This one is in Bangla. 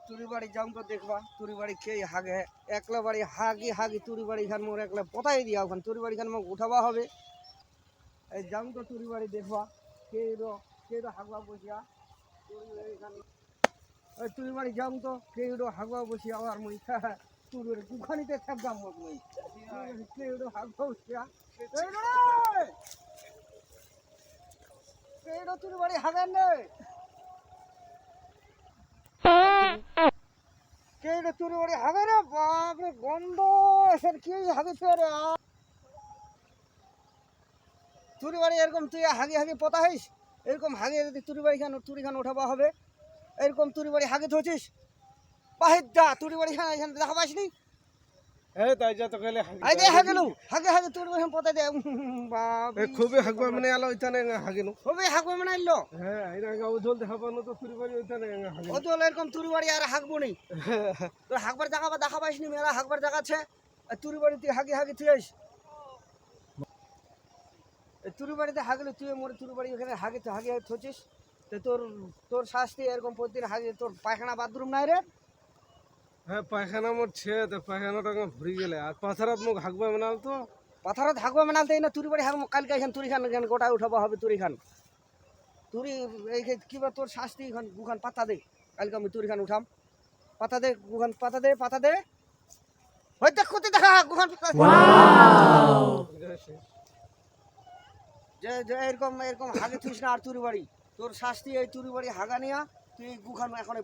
তুরি বাড়ি যাও তো দেখবা তুরি বাড়ি খেয়ে হাগে একলা বাড়ি হাগি হাগি তুরি বাড়ি খান মোর একলা পতাই দিয়া ওখান তুরি বাড়ি খান মোক উঠাবা হবে এই যাও তো তুরি বাড়ি দেখবা কে হাগবা বসিয়া তুরি বাড়ি খান ওই তুরি বাড়ি যাও তো কে হাগবা বসিয়া আর মই তুরি কুখানিতে থাকবাম মোক মই কে হাগবা বসিয়া কে তুরি বাড়ি হাগেন রে কে তুরি বাড়ি হাগে রে বাপরে গন্ধ এসে কি হাগিছে রে তুরি বাড়ি এরকম তুই হাগি হাগি পতা হইস এরকম হাগে যদি তুরি খান উঠাবা হবে এরকম তুরি বাড়ি হাগে ধরছিস বাহিদা তুরি বাড়ি খান এখানে দেখা পাসনি এই তাই যা তো গেলে আই দে হাগেলু হাগে হাগে তুরি বাড়ি পতা দে বাপ খুবই হাগবা মানে আলো ইতানে হাগিনো হবে হাগবে মানাইলো হ্যাঁ এরা গাও জল দেখাবানো তো তুরি বাড়ি ইতানে হাগিনো ও তো এরকম তুরি বাড়ি আর হাগবো নি তো হাগবার জায়গা বা দেখা পাসনি মেলা হাগবার জায়গা আছে তুরি বাড়ি তুই হাগি হাগি তুই আইস তুরি বাড়িতে হাগলে তুই মোর তুরি বাড়ি ওখানে হাগে তো হাগে থছিস তো তোর শাস্তি এরকম প্রতিদিন হাগে তোর পায়খানা বাথরুম নাই রে হ্যাঁ পায়খানা মোর ছে তো পায়খানাটা ভরি গেলে আর পাথারাত মুখ হাগবা মানাল তো পাথারত হাগবা মানালতে না তুরি বাড়ি হাগবো কালকে এখান তুরি খান গোটা উঠাবা হবে তুরি খান তুরি এই কিবা তোর শাস্তি এখন গুখান পাতা দে কালকে আমি তুরি খান উঠাম পাতা দে গুখান পাতা দে হই দেখ কোথায় দেখা গুখান পাতা যে এরকম হাগে থুইস না আর তুরি বাড়ি তোর শাস্তি এই তুরি বাড়ি হাগা নিয়া তুই গুখান এখন